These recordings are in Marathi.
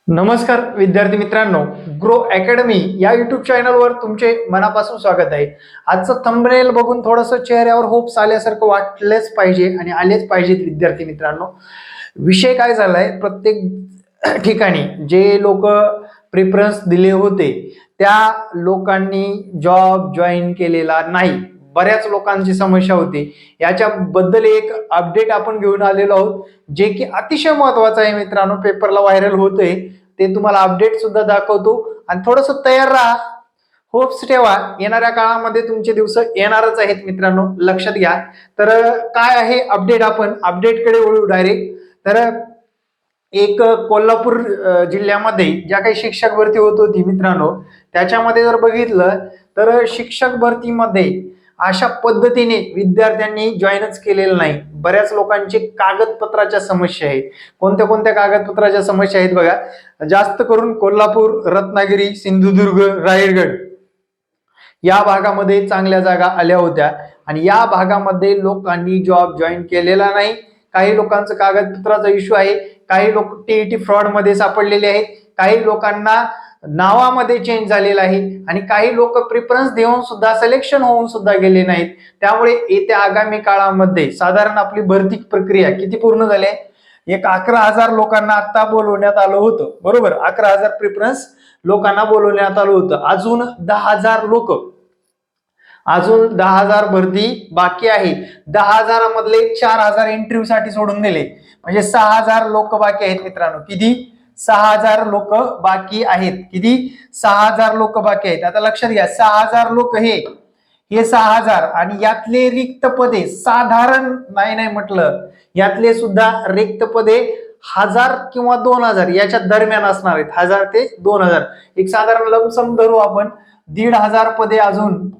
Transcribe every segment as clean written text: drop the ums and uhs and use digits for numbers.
नमस्कार विद्यार्थी मित्रांनो, ग्रो अकॅडमी या युट्यूब चॅनलवर तुमचे मनापासून स्वागत आहे. आजचं थंबनेल बघून थोडंसं चेहऱ्यावर होप्स आल्यासारखं वाटलेच पाहिजे आणि आलेच पाहिजेत. विद्यार्थी मित्रांनो, विषय काय झालाय, प्रत्येक ठिकाणी जे लोक प्रेफरन्स दिले होते त्या लोकांनी जॉब जॉईन केलेला नाही. बऱ्याच लोकांची समस्या होती. याच्याबद्दल एक अपडेट आपण घेऊन आलेलो आहोत, जे की अतिशय महत्वाचं आहे मित्रांनो. पेपरला व्हायरल होतंय, ते तुम्हाला अपडेट सुद्धा दाखवतो. आणि थोडस तयार राहा, होप्स ठेवा. येणाऱ्या काळामध्ये तुमचे दिवस येणारच आहेत मित्रांनो, लक्षात घ्या. तर काय आहे अपडेट, आपण अपडेटकडे वळू डायरेक्ट. तर एक कोल्हापूर जिल्ह्यामध्ये ज्या काही शिक्षक भरती होत होती मित्रांनो, त्याच्यामध्ये जर बघितलं तर शिक्षक भरतीमध्ये अशा पद्धतीने विद्यार्थ्यांनी जॉईनच केलेलं नाही. बऱ्याच लोकांची कागदपत्राच्या समस्या आहेत. कोणत्या कोणत्या कागदपत्राच्या समस्या आहेत बघा. जास्त करून कोल्हापूर, रत्नागिरी, सिंधुदुर्ग, रायगड या भागामध्ये चांगल्या जागा आल्या होत्या आणि या भागामध्ये लोकांनी जॉब जॉईन केलेला नाही. काही लोकांचं कागदपत्राचा इश्यू आहे, काही लोक टीईटी फ्रॉड मध्ये सापडलेले आहेत, काही लोकांना नावामध्ये चेंज झालेला आहे आणि काही लोक प्रिफरन्स देऊन सुद्धा सिलेक्शन होऊन सुद्धा गेले नाहीत. त्यामुळे येत्या आगामी काळामध्ये साधारण आपली भरती प्रक्रिया किती पूर्ण झाली आहे, एक 11,000 लोकांना आता बोलवण्यात आलं होतं, बरोबर. 11,000 प्रिफरन्स लोकांना बोलवण्यात आलं होतं. अजून 10,000 भरती बाकी आहे. 10,000 मधले 4,000 इंटरव्ह्यू साठी सोडून दिले, म्हणजे 6,000 लोक बाकी आहेत मित्रांनो. किती? 6,000 लोक बाकी आहेत. किती? 6,000 लोक बाकी आहेत. आता लक्षात घ्या, 6,000 लोक हे 6,000 आणि यातले रिक्त पदे साधारण नाही म्हटलं, यातले सुद्धा रिक्त पदे 1,000 किंवा 2,000 याच्या दरम्यान असणार आहेत. 1,000 ते 2,000, एक साधारण लमसम धरू आपण. 1,500 पदे अजून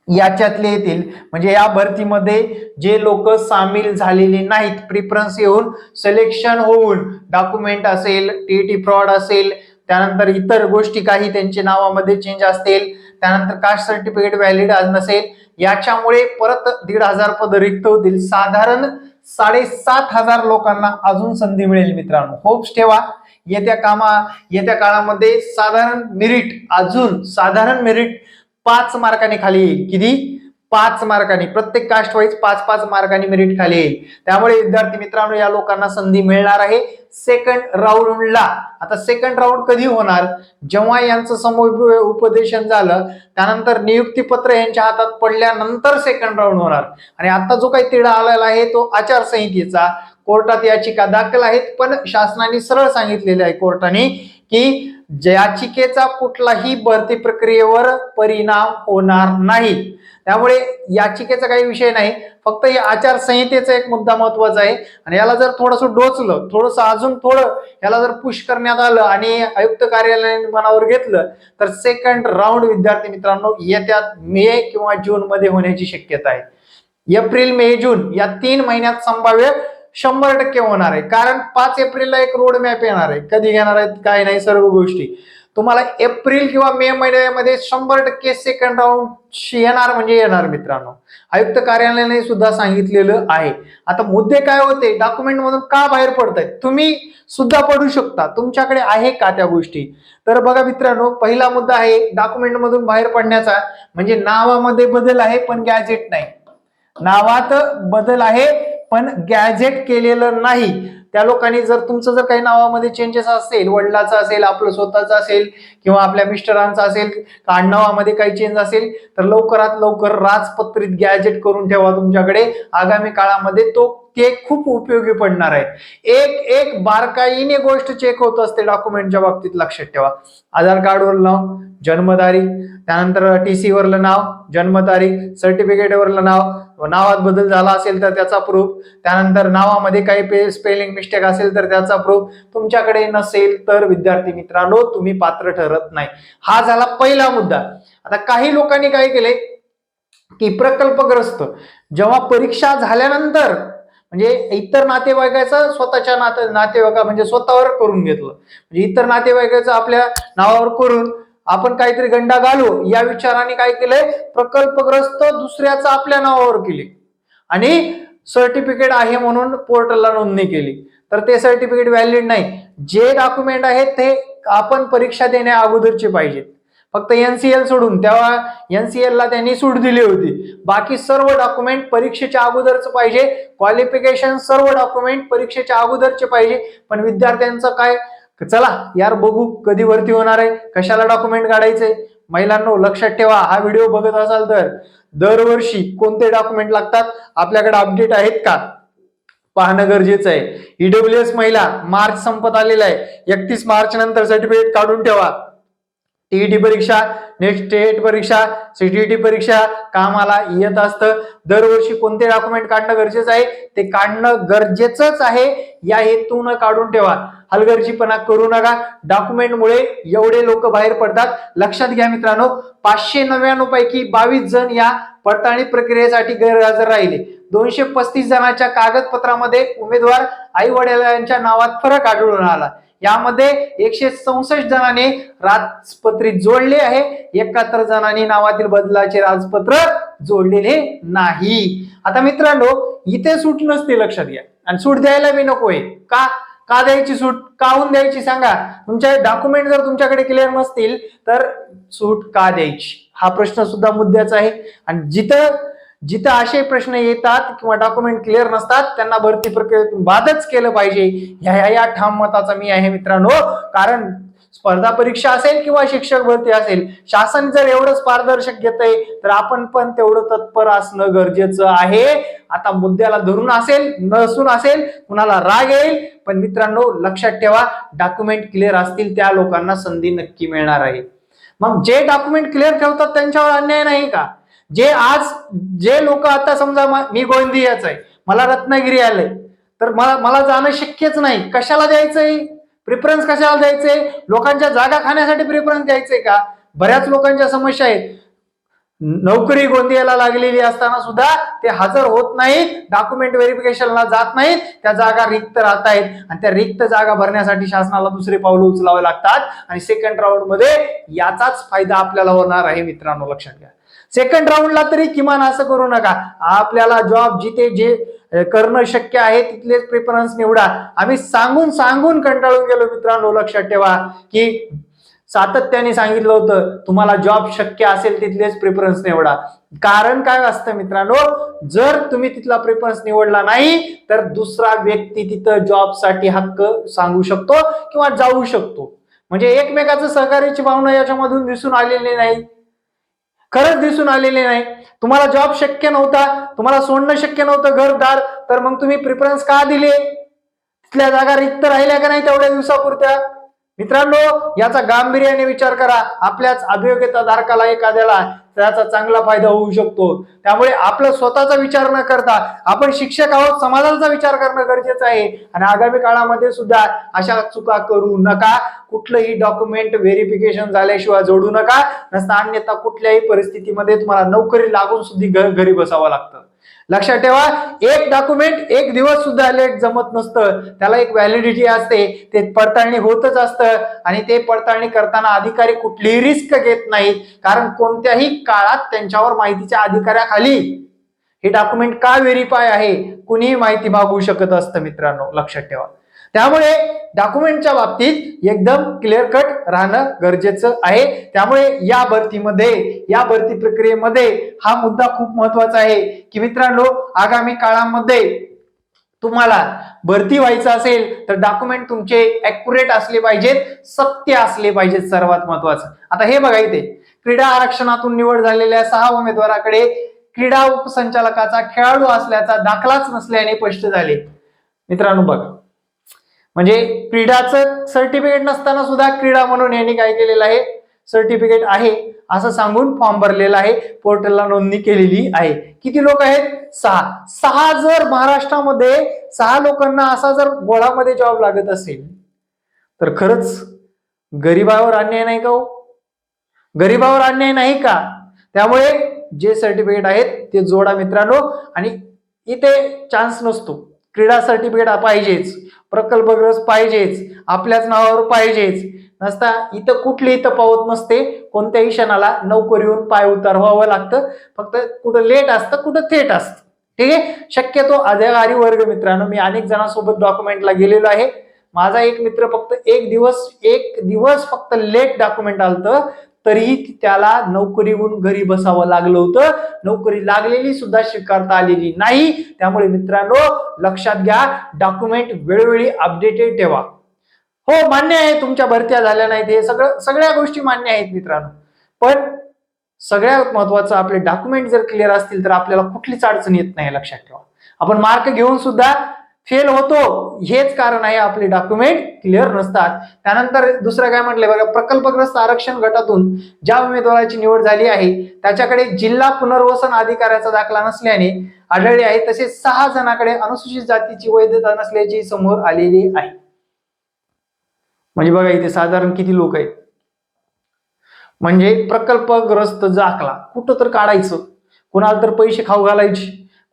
याच्यातले येतील. म्हणजे या भरतीमध्ये जे लोक सामील झालेले नाहीत, प्रिफरन्स येऊन सिलेक्शन होऊन, डॉक्युमेंट असेल, टीईटी फ्रॉड असेल, त्यानंतर इतर गोष्टी काही त्यांच्या नावामध्ये चेंज असतील, त्यानंतर कास्ट सर्टिफिकेट व्हॅलिड नसेल, याच्यामुळे परत 1,500 पद रिक्त होतील. साधारण 7,500 लोकांना अजून संधी मिळेल मित्रांनो. होप्स ठेवा. येत्या काळामध्ये साधारण मेरिट 5 मार्कांनी खाली येईल. किती? 5 मार्कांनी. प्रत्येक कास्ट वाईज 5-5 मार्कांनी मेरिट खाली येईल. त्यामुळे विद्यार्थी मित्रांनो, या लोकांना संधी मिळणार आहे सेकंड राऊंडला. आता सेकंड राऊंड कधी होणार? जेव्हा यांचं समुपदेशन झालं, त्यानंतर नियुक्ती पत्र यांच्या हातात पडल्यानंतर सेकंड राऊंड होणार. आणि आता जो काही तिढा आलेला आहे तो आचारसंहितेचा. कोर्टात याचिका दाखल आहेत, पण शासनाने सरळ सांगितलेले आहे कोर्टाने की याचिकेचा कुठलाही भरती प्रक्रियेवर परिणाम होणार नाही. त्यामुळे याचिकेचा काही विषय नाही, फक्त या आचारसंहितेचा एक मुद्दा महत्वाचा आहे. आणि याला जर थोडंसं डोचलं, अजून थोडं याला जर पुश करण्यात आलं आणि आयुक्त कार्यालयाने मनावर घेतलं, तर सेकंड राऊंड विद्यार्थी मित्रांनो येत्या मे किंवा जून मध्ये होण्याची शक्यता आहे. एप्रिल, मे, जून या 3 महिन्यात संभाव्य 100% होणार आहे. कारण 5 एप्रिलला एक रोड मॅप येणार आहे. कधी घेणार आहेत काय नाही, सर्व गोष्टी तुम्हाला एप्रिल किंवा मे महिन्यामध्ये 100% सेकंड राऊंड येणार म्हणजे येणार मित्रांनो. आयुक्त कार्यालयाने सुद्धा सांगितलेलं आहे. आता मुद्दे काय होते, डॉक्युमेंट मधून का बाहेर पडतायत, तुम्ही सुद्धा पडू शकता. तुमच्याकडे आहे का त्या गोष्टी? तर बघा मित्रांनो, पहिला मुद्दा आहे डॉक्युमेंट मधून बाहेर पडण्याचा, म्हणजे नावामध्ये बदल आहे पण गॅजेट नाही. नावात बदल आहे पण गॅजेट केलेलं नाही. त्या लोकांनी जर तुमचं जर काही नावामध्ये चेंजेस असेल, वडिलाचं असेल, आपलं स्वतःचं असेल किंवा आपल्या मिस्टरांचं असेल, आडनावामध्ये काही चेंज असेल, तर लवकरात लवकर राजपत्रित गॅजेट करून ठेवा तुमच्याकडे. आगामी काळामध्ये ते खूप उपयोगी पडणार आहे. एक बारकाईने गोष्ट चेक होत असते डॉक्युमेंटच्या बाबतीत, लक्षात ठेवा. आधार कार्डवर नाव, जन्मतारीख, त्यानंतर टीसी वरलं नाव, जन्मतारीख, सर्टिफिकेट वरलं नाव, नावात बदल झाला असेल तर त्याचा प्रूफ, त्यानंतर नावामध्ये काही स्पेलिंग मिस्टेक असेल तर त्याचा प्रूफ. तुमच्याकडे नसेल तर विद्यार्थी मित्रांनो तुम्ही पात्र ठरत नाही. हा झाला पहिला मुद्दा. आता काही लोकांनी काय केले की प्रकल्पग्रस्त जेव्हा परीक्षा झाल्यानंतर म्हणजे इतर नातेवाईकाचा स्वतःच्या नातेवाईका म्हणजे स्वतःवर करून घेतलं, म्हणजे इतर नातेवाईकाचं आपल्या नावावर करून आपण काहीतरी गंडा घालू या विचाराने काय केलंय, प्रकल्पग्रस्त दुसऱ्याचं आपल्या नावावर केले आणि सर्टिफिकेट आहे म्हणून पोर्टलला नोंदणी केली. तर ते सर्टिफिकेट व्हॅलिड नाही. जे डॉक्युमेंट आहेत ते आपण परीक्षा देण्या अगोदरचे पाहिजेत. फक्त एनसीएल सोडून, तेव्हा एनसीएल ला त्यांनी सूट दिली होती. बाकी सर्व डॉक्युमेंट परीक्षेच्या अगोदरच पाहिजे. क्वालिफिकेशन सर्व डॉक्युमेंट परीक्षेच्या अगोदरचे पाहिजे. पण विद्यार्थ्यांचं काय, चला यार बघू कधी भरती होणार आहे, कशाला डॉक्युमेंट काढायचे. महिलांनो लक्षात ठेवा, हा व्हिडिओ बघत असाल तर दरवर्षी कोणते डॉक्युमेंट लागतात आपल्याकडे अपडेट आहेत का पाहणं गरजेचं आहे. ईडब्ल्यूएस महिला मार्च संपत आलेला आहे, 31 मार्च नंतर सर्टिफिकेट काढून ठेवा. टीईटी परीक्षा, नेक्स्ट स्टेट परीक्षा, सीटीईटी परीक्षा कामाला येत असतं. दरवर्षी कोणते डॉक्युमेंट काढणं गरजेचं आहे ते काढणं गरजेचंच आहे. या हेतून काढून ठेवा. हलगर्जीपणा करू नका. डॉक्युमेंटमुळे एवढे लोक बाहेर पडतात. लक्षात घ्या मित्रांनो, 599 पैकी 22 जण या पडताळणी प्रक्रियेसाठी गैरहजर राहिले. 235 जणांच्या कागदपत्रामध्ये उमेदवार आई वडिलांच्या नावात फरक आढळून आला. यामध्ये 164 जणांनी राजपत्रित जोडले आहे, 71 जणांनी नावातील बदलाचे राजपत्र जोडलेले नाही. आता मित्रांनो इथे सूट नसते, लक्षात घ्या. आणि सूट द्यायला बी नकोय. का द्यायची सूट, काहून द्यायची सांगा. तुमचे डॉक्युमेंट जर तुमच्याकडे क्लिअर नसतील तर सूट का द्यायची, हा प्रश्न सुद्धा मुद्द्याचा आहे. आणि जिथं असे प्रश्न येतात किंवा डॉक्युमेंट क्लिअर नसतात त्यांना भरती प्रक्रियेतून बादच केलं पाहिजे. ह्या ठाम मताचा मी आहे मित्रांनो. कारण स्पर्धा परीक्षा असेल किंवा शिक्षक भरती असेल, शासन जर एवढंच पारदर्शक घेतंय तर आपण पण तेवढं तत्पर असणं गरजेचं आहे. आता मुद्द्याला धरून असेल नसून असेल कुणाला राग येईल, पण मित्रांनो लक्षात ठेवा, डॉक्युमेंट क्लिअर असतील त्या लोकांना संधी नक्की मिळणार आहे. मग जे डॉक्युमेंट क्लिअर ठेवतात त्यांच्यावर अन्याय नाही का. जे लोक आता समजा मी गोंदियाच आहे, मला रत्नागिरी आलंय, तर मला जाणं शक्यच नाही. कशाला द्यायचंय प्रिफरन्स, कशाला द्यायचंय, लोकांच्या जागा खाण्यासाठी प्रिफरन्स द्यायचंय का. बऱ्याच लोकांच्या समस्या आहेत, नोकरी गोंदियाला लागलेली असताना सुद्धा ते हजर होत नाहीत, डॉक्युमेंट व्हेरिफिकेशनला जात नाहीत, त्या जागा रिक्त राहत आहेत. आणि त्या रिक्त जागा भरण्यासाठी शासनाला दुसरे पावलं उचलावे लागतात. आणि सेकंड राऊंड मध्ये याचाच फायदा आपल्याला होणार आहे मित्रांनो, लक्षात घ्या. सेकंड राऊंडला तरी किमान असं करू नका, आपल्याला जॉब जिथे जे करणं शक्य आहे तिथलेच प्रेफरन्स निवडा. आम्ही सांगून कंटाळून गेलो मित्रांनो. लक्षात ठेवा की सातत्याने सांगितलं होतं तुम्हाला जॉब शक्य असेल तिथलेच प्रेफरन्स निवडा. कारण काय असतं मित्रांनो, जर तुम्ही तिथला प्रेफरन्स निवडला नाही तर दुसरा व्यक्ती तिथं जॉबसाठी हक्क सांगू शकतो किंवा जाऊ शकतो. म्हणजे एकमेकाचं सहकार्याची भावना याच्यामधून दिसून आलेली नाही, खरंच दिसून आलेले नाही. तुम्हाला जॉब शक्य नव्हता, तुम्हाला सोडणं शक्य नव्हतं घरदार, तर मग तुम्ही प्रिफरन्स का दिले. तिथल्या जागा रिक्त राहिल्या का नाही तेवढ्या दिवसापुरत्या. मित्रांनो याचा गांभीर्याने विचार करा. आपल्याच अभियोग्यता धारकाला एखाद्याला त्याचा चांगला फायदा होऊ शकतो. त्यामुळे आपला स्वतःचा विचार न करता आपण शिक्षक आहोत, समाजाचा विचार करणं गरजेचं आहे. आणि आगामी काळामध्ये सुद्धा अशा चुका करू नका. कुठलंही डॉक्युमेंट व्हेरिफिकेशन झाल्याशिवाय जोडू नका, नसता अन्यथा कुठल्याही परिस्थितीमध्ये तुम्हाला नोकरी लागून सुद्धा घरी बसावं लागतं. लक्षात ठेवा, एक डॉक्युमेंट एक दिवस सुद्धा लेट जमत नसतं, त्याला एक व्हॅलिडिटी असते, ते पडताळणी होतच असतं. आणि ते पडताळणी करताना अधिकारी कुठलीही रिस्क घेत नाहीत, कारण कोणत्याही काळात त्यांच्यावर माहितीच्या अधिकाऱ्याखाली हे डॉक्युमेंट का व्हेरीफाय आहे कुणीही माहिती मागू शकत असतं मित्रांनो, लक्षात ठेवा. त्यामुळे डॉक्युमेंटच्या बाबतीत एकदम क्लिअर कट राहणं गरजेचं आहे. त्यामुळे या भरती प्रक्रियेमध्ये हा मुद्दा खूप महत्वाचा आहे की मित्रांनो, आगामी काळामध्ये तुम्हाला भरती व्हायचं असेल तर डॉक्युमेंट तुमचे ऍक्युरेट असले पाहिजेत, सत्य असले पाहिजेत, सर्वात महत्वाचं. आता हे बघा, इथे क्रीडा आरक्षणातून निवड झालेल्या 6 उमेदवाराकडे क्रीडा उपसंचालकाचा खेळाडू असल्याचा दाखलाच नसल्याने स्पष्ट झाले. मित्रांनो बघा, म्हणजे क्रीडाचं सर्टिफिकेट नसताना सुद्धा क्रीडा म्हणून यांनी काय केलेलं आहे, सर्टिफिकेट आहे असं सांगून फॉर्म भरलेला आहे, पोर्टलला नोंदणी केलेली आहे. किती लोक आहेत, 6. जर महाराष्ट्रामध्ये 6 लोकांना असा जर गोळामध्ये जॉब लागत असेल तर खरंच गरीबावर अन्याय नाही का हो, गरीबावर अन्याय नाही का. त्यामुळे जे सर्टिफिकेट आहेत ते जोडा मित्रांनो. आणि इथे चान्स नसतो, क्रीडा सर्टिफिकेट पाहिजेच, प्रकल्पग्रस्त पाहिजेच, आपल्याच नावावर पाहिजेच नसता इथं कुठली तफावत नसते. कोणत्याही क्षणाला नोकरीहून पाय उतरवावं लागतं, फक्त कुठं लेट असतं कुठं थेट असतं. ठीक आहे. शक्यतो अधिकारी वर्ग मित्रांनो, मी अनेक जणांसोबत डॉक्युमेंटला गेलेलो आहे, माझा एक मित्र फक्त एक दिवस फक्त लेट डॉक्युमेंट आलतं, तरीही त्याला नोकरीहून घरी बसावं लागलं होतं. नोकरी लागलेली सुद्धा स्वीकारता आलेली नाही. त्यामुळे मित्रांनो लक्षात घ्या, डॉक्युमेंट वेळोवेळी अपडेटेड ठेवा. हो मान्य आहे तुमच्या भरत्या झाल्या नाहीत, हे सगळ्या गोष्टी मान्य आहेत मित्रांनो, पण सगळ्यात महत्वाचं आपले डॉक्युमेंट जर क्लिअर असतील तर आपल्याला कुठलीच अडचण येत नाही. लक्षात ठेवा, आपण मार्क घेऊन सुद्धा फेल होतो, हेच कारण आहे आपले डॉक्युमेंट क्लिअर नसतात. त्यानंतर दुसरं काय म्हटलंय बघा, प्रकल्पग्रस्त आरक्षण गटातून ज्या उमेदवाराची निवड झाली आहे त्याच्याकडे जिल्हा पुनर्वसन अधिकाऱ्याचा दाखला नसल्याने आढळले आहे. तसेच 6 जणांकडे अनुसूचित जातीची वैधता नसल्याची समोर आलेली आहे. म्हणजे बघा इथे साधारण किती लोक आहेत. म्हणजे प्रकल्पग्रस्त दाखला कुठं तर काढायचं, कुणाला तर पैसे खाऊ घालायचे,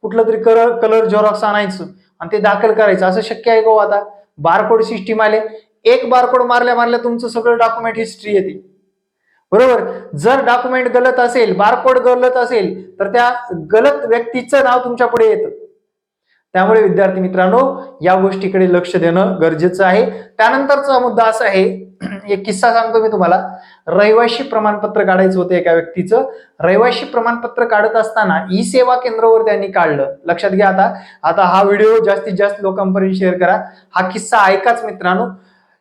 कुठलं तरी कलर झेरॉक्स आणायचं आणि ते दाखल करायचं, असं शक्य आहे का आता? बारकोड सिस्टीम आले, एक बारकोड मारल्या तुमचं सगळं डॉक्युमेंट हिस्ट्री येते. बरोबर, जर डॉक्युमेंट गलत असेल, बारकोड गलत असेल तर त्या गलत व्यक्तीचं नाव तुमच्या पुढे येतं. त्यामुळे विद्यार्थी मित्रांनो या गोष्टीकडे लक्ष देणं गरजेचं आहे. त्यानंतरचा मुद्दा असा आहे, एक किस्सा सांगतो मी तुम्हाला. रहिवाशी प्रमाणपत्र काढायचं होतं एका व्यक्तीचं. रहिवाशी प्रमाणपत्र काढत असताना ई सेवा केंद्रावर त्यांनी काढलं. लक्षात घ्या, आता हा व्हिडिओ जास्तीत जास्त लोकांपर्यंत शेअर करा. हा किस्सा ऐकाच मित्रांनो.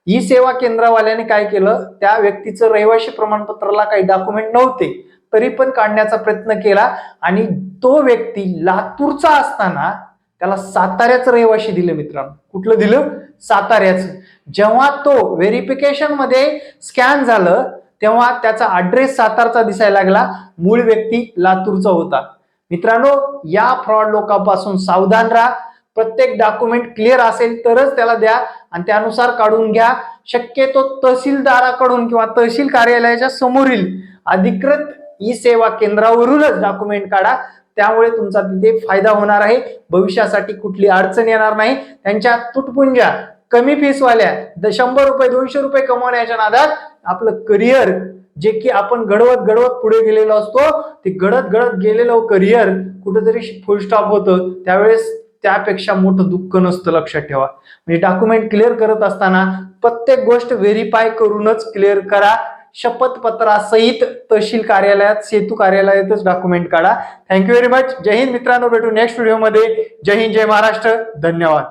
ई सेवा केंद्रवाल्याने काय केलं, त्या व्यक्तीचं रहिवाशी प्रमाणपत्राला काही डॉक्युमेंट नव्हते तरी पण काढण्याचा प्रयत्न केला आणि तो व्यक्ती लातूरचा असताना त्याला साताऱ्याचं रहिवाशी दिलं मित्रांनो. कुठलं दिलं? साताऱ्याचं. जेव्हा तो व्हेरिफिकेशन मध्ये स्कॅन झालं तेव्हा त्याचा ऍड्रेस सातारचा दिसायला लागला, मूळ व्यक्ती लातूरचा होता. मित्रांनो या फ्रॉड लोकांपासून सावधान राहा. प्रत्येक डॉक्युमेंट क्लिअर असेल तरच त्याला द्या आणि त्यानुसार काढून घ्या. शक्यतो तहसीलदाराकडून किंवा तहसील कार्यालयाच्या समोरील अधिकृत ई सेवा केंद्रावरूनच डॉक्युमेंट काढा. त्यामुळे तुमचा तिथे फायदा होणार आहे. भविष्यासाठी कुठली अडचण येणार नाही. त्यांच्या तुटपुंज्या कमी फीसवाल्या 100 रुपये 200 रुपये कमवण्याच्या नादात आपलं करिअर, जे की आपण घडवत पुढे गेलेलो असतो, ते घडत गेलेलं करिअर कुठेतरी फुल स्टॉप होतं. त्यावेळेस त्यापेक्षा मोठं दुःख नसतं. लक्षात ठेवा, म्हणजे डॉक्युमेंट क्लिअर करत असताना प्रत्येक गोष्ट व्हेरीफाय करूनच क्लिअर करा. शपथपत्रासहित तहसील कार्यालयात, सेतू कार्यालयातच डॉक्युमेंट काढा. Thank you very much. जय हिंद मित्रांनो, भेटू नेक्स्ट व्हिडिओमध्ये. जय हिंद, जय महाराष्ट्र. धन्यवाद.